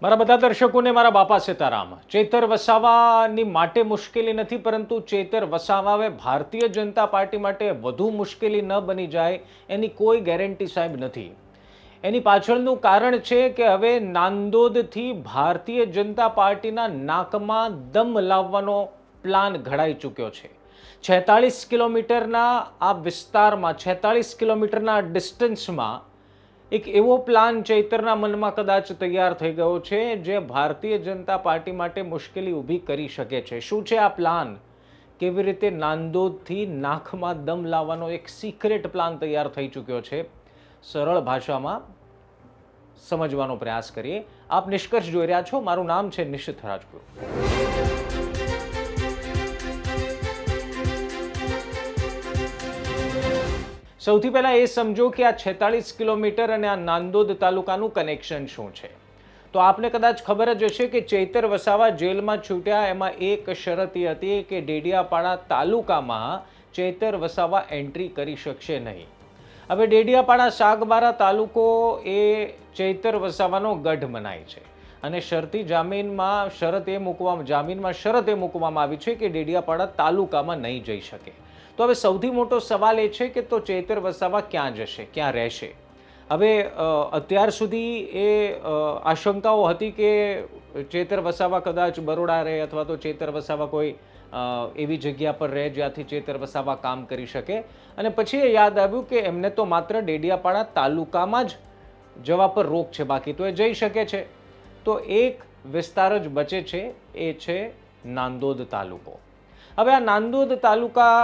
મારા બધા દર્શકોને મારા બાપા સીતારામ. ચેતર વસાવાની માટે મુશ્કેલી નથી, પરંતુ ચેતર વસાવા ભારતીય જનતા પાર્ટી માટે વધુ મુશ્કેલી ન બની જાય એની કોઈ ગેરંટી સાહેબ નથી. એની પાછળનું કારણ છે કે હવે નાંદોદથી ભારતીય જનતા પાર્ટીના નાકમાં દમ લાવવાનો પ્લાન ઘડાઈ ચૂક્યો છે. 46 કિલોમીટરના આ વિસ્તારમાં, 46 કિલોમીટરના ડિસ્ટન્સમાં એક એવો પ્લાન ચૈતરના મનમાં કદાચ તૈયાર થઈ ગયો છે જે ભારતીય જનતા પાર્ટી માટે મુશ્કેલી ઊભી કરી શકે છે. શું છે આ પ્લાન? કેવી રીતે નાંદોદથી નાકમાં દમ લાવવાનો એક સિક્રેટ પ્લાન તૈયાર થઈ ચૂક્યો છે? સરળ ભાષામાં સમજવાનો પ્રયાસ કરીએ. આપ નિષ્કર્ષ જોઈ રહ્યા છો. મારું નામ છે નિશિત રાજપુર. સૌથી પહેલા એ સમજો કે આ 46 કિલોમીટર અને આ નાંદોદ તાલુકાનું કનેક્શન શું છે. તો આપને કદાચ ખબર જ હશે કે ચૈતર વસાવા જેલમાં છૂટ્યા એમાં એક શરત એ હતી કે ડેડિયાપાડા તાલુકામાં ચૈતર વસાવા એન્ટ્રી કરી શકશે નહીં. હવે ડેડિયાપાડા સાગબારા તાલુકો એ ચૈતર વસાવાનો ગઢ મનાય છે અને જામીનમાં શરત એ મૂકવામાં આવી છે કે ડેડિયાપાડા તાલુકામાં નહીં જઈ શકે. તો હવે સૌથી મોટો સવાલ એ છે કે તો ચૈતર વસાવા ક્યાં જશે, ક્યાં રહેશે? હવે અત્યાર સુધી એ આશંકાઓ હતી કે ચૈતર વસાવા કદાચ બરોડા રહે અથવા તો ચૈતર વસાવા કોઈ એવી જગ્યા પર રહે જ્યાંથી ચૈતર વસાવા કામ કરી શકે. અને પછી એ યાદ આવ્યું કે એમને તો માત્ર ડેડિયાપાડા તાલુકામાં જ જવા પર રોક છે, બાકી તો એ જઈ શકે છે. તો એક વિસ્તાર જ બચે છે, એ છે નાંદોદ તાલુકો. હવે આ નાંદોદ તાલુકા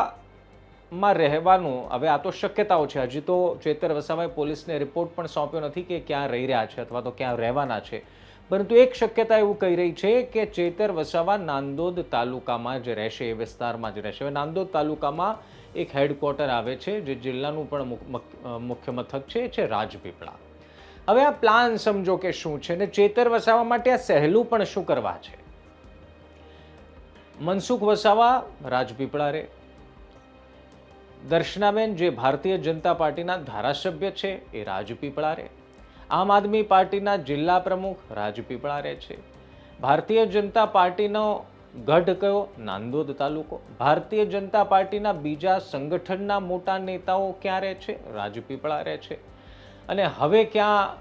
માં રહેવાનું, હવે આ તો શક્યતાઓ છે. હજી તો ચૈતર વસાવાએ પોલીસને રિપોર્ટ પણ સોંપ્યો નથી કે ક્યાં રહી રહ્યા છે અથવા તો ક્યાં રહેવાના છે. પરંતુ એક શક્યતા એવું કહી રહી છે કે ચૈતર વસાવા નાંદોદ તાલુકામાં જ રહેશે, એ વિસ્તારમાં જ રહેશે. હવે નાંદોદ તાલુકામાં એક હેડક્વાર્ટર આવે છે જે જિલ્લાનું પણ મુખ્ય મથક છે, એ છે રાજપીપળા. હવે આ પ્લાન સમજો કે શું છે ને ચૈતર વસાવા માટે આ સહેલું પણ શું કરવા છે. મનસુખ વસાવા રાજપીપળા રહે, દર્શનાબેન જે ભારતીય જનતા પાર્ટીના ધારાસભ્ય છે એ રાજપીપળા રહે, આમ આદમી પાર્ટીના જિલ્લા પ્રમુખ રાજપીપળા રહે છે, ભારતીય જનતા પાર્ટીનો ગઢ કયો? નાંદોદ તાલુકો. ભારતીય જનતા પાર્ટીના બીજા સંગઠનના મોટા નેતાઓ ક્યાં રહે છે? રાજપીપળા રહે છે. અને હવે ક્યાં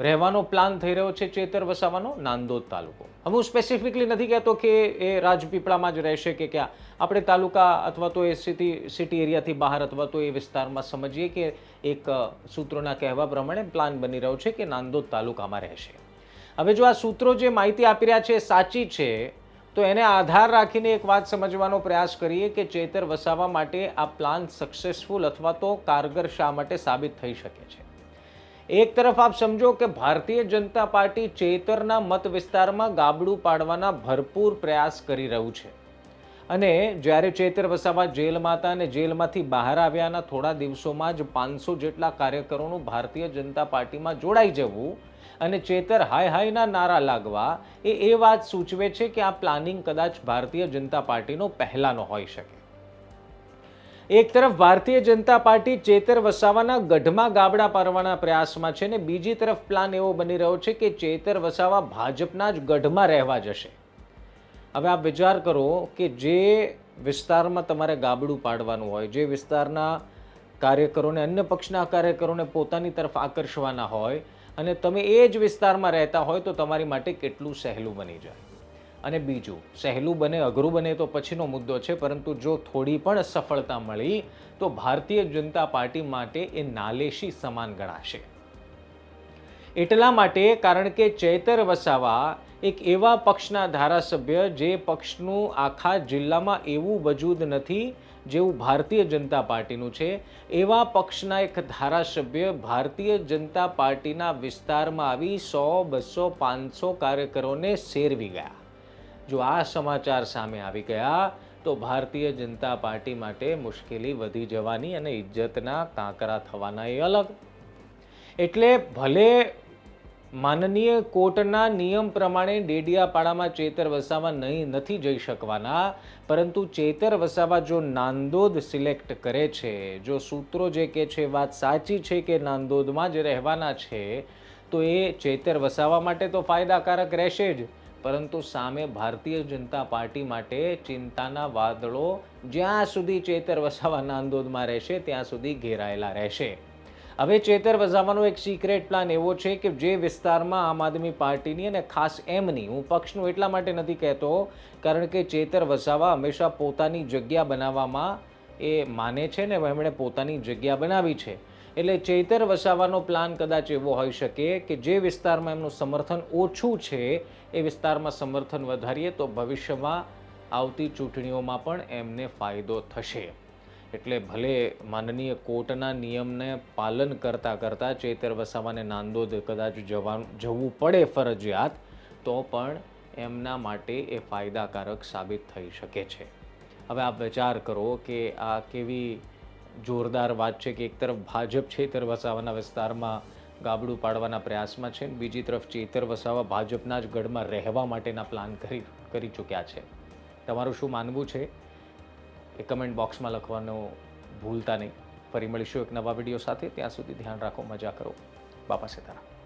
રહેવાનો પ્લાન થઈ રહ્યો છે ચૈતર વસાવાનો? નાંદોદ તાલુકો. હવે હું સ્પેસિફિકલી નથી કહેતો કે એ રાજપીપળામાં જ રહેશે કે ક્યાં. આપણે તાલુકા અથવા તો એ સિટી એરિયાથી બહાર અથવા તો એ વિસ્તારમાં સમજીએ કે એક સૂત્રોના કહેવા પ્રમાણે પ્લાન બની રહ્યો છે કે નાંદોદ તાલુકામાં રહેશે. હવે જો આ સૂત્રો જે માહિતી આપી રહ્યા છે એ સાચી છે તો એને આધાર રાખીને એક વાત સમજવાનો પ્રયાસ કરીએ કે ચૈતર વસાવા માટે આ પ્લાન સક્સેસફુલ અથવા તો કારગર શા માટે સાબિત થઈ શકે છે. એક તરફ આપ સમજો કે ભારતીય જનતા પાર્ટી ચૈતરના મત વિસ્તારમાં ગાબડું પાડવાના ભરપૂર પ્રયાસ કરી રહ્યું છે. અને જ્યારે ચૈતર વસાવા જેલમાં હતા અને જેલમાંથી બહાર આવ્યાના થોડા દિવસોમાં જ 500 જેટલા કાર્યકરોનું ભારતીય જનતા પાર્ટીમાં જોડાઈ જવું અને ચૈતર હાય હાયના નારા લાગવા એ વાત સૂચવે છે કે આ પ્લાનિંગ કદાચ ભારતીય જનતા પાર્ટીનો પહેલાનો હોઈ શકે. એક તરફ ભારતીય જનતા પાર્ટી ચૈતર વસાવાના ગઢમાં ગાબડા પાડવાના પ્રયાસમાં છે ને બીજી તરફ પ્લાન એવો બની રહ્યો છે કે ચૈતર વસાવા ભાજપના જ ગઢમાં રહેવા જશે. હવે આપ વિચાર કરો કે જે વિસ્તારમાં તમારે ગાબડું પાડવાનું હોય, જે વિસ્તારના કાર્યકરોને, અન્ય પક્ષના કાર્યકરોને પોતાની તરફ આકર્ષવાના હોય અને તમે એ જ વિસ્તારમાં રહેતા હોય તો તમારી માટે કેટલું સહેલું બની જાય. અને બીજું, સહેલું બને અઘરું બને તો પછીનો મુદ્દો છે, પરંતુ જો થોડી પણ સફળતા મળી તો ભારતીય જનતા પાર્ટી માટે એ નાલેશી સમાન ગણાશે. એટલા માટે કારણ કે ચૈતર વસાવા એક એવા પક્ષના ધારાસભ્ય જે પક્ષનું આખા જિલ્લામાં એવું વજૂદ નથી જેવું ભારતીય જનતા પાર્ટીનું છે, એવા પક્ષના એક ધારાસભ્ય ભારતીય જનતા પાર્ટીના વિસ્તારમાં આવી 100, 200, 500 કાર્યકરોને સેરવી ગયા. જો આ સમાચાર સામે આવી ગયા તો ભારતીય જનતા પાર્ટી માટે મુશ્કેલી વધી જવાની અને ઇજ્જતના કાંકરા થવાના એ અલગ. એટલે ભલે માનનીય કોર્ટના નિયમ પ્રમાણે ડેડિયાપાડામાં ચૈતર વસાવા નથી જઈ શકવાના, પરંતુ ચૈતર વસાવા જો નાંદોદ સિલેક્ટ કરે છે, જો સૂત્રો જે કહે છે વાત સાચી છે કે નાંદોદમાં જ રહેવાના છે, તો એ ચૈતર વસાવા માટે તો ફાયદાકારક રહેશે જ, પરંતુ સામે ભારતીય જનતા પાર્ટી માટે ચિંતાના વાદળો જ્યાં સુધી ચૈતર વસાવા નાંદોદમાં રહેશે ત્યાં સુધી ઘેરાયેલા રહેશે. હવે ચૈતર વસાવાનો એક સિક્રેટ પ્લાન એવો છે કે જે વિસ્તારમાં આમ આદમી પાર્ટીની, અને ખાસ એમની, હું પક્ષનું એટલા માટે નથી કહેતો કારણ કે ચૈતર વસાવા હંમેશા પોતાની જગ્યા બનાવવામાં એ માને છે ને એમણે પોતાની જગ્યા બનાવી છે. એટલે ચૈતર વસાવાનો પ્લાન કદાચ એવો હોઈ શકે કે જે વિસ્તારમાં એમનું સમર્થન ઓછું છે એ વિસ્તારમાં સમર્થન વધારીએ તો ભવિષ્યમાં આવતી ચૂંટણીઓમાં પણ એમને ફાયદો થશે. એટલે ભલે માનનીય કોર્ટના નિયમને પાલન કરતાં ચૈતર વસાવાને નાંદોદ કદાચ જવું પડે ફરજિયાત, તો પણ એમના માટે એ ફાયદાકારક સાબિત થઈ શકે છે. હવે આપ વિચાર કરો કે આ કેવી જોરદાર વાત છે કે એક તરફ ભાજપ ચૈતર વસાવાના વિસ્તારમાં ગાબડું પાડવાના પ્રયાસમાં છે, બીજી તરફ ચૈતર વસાવા ભાજપના જ ગઢમાં રહેવા માટેના પ્લાન કરી ચૂક્યા છે. તમારું શું માનવું છે એ કમેન્ટ બોક્સમાં લખવાનું ભૂલતા નહીં. ફરી મળીશું એક નવા વિડીયો સાથે. ત્યાં સુધી ધ્યાન રાખો, મજા કરો. બાપા સીતારામ.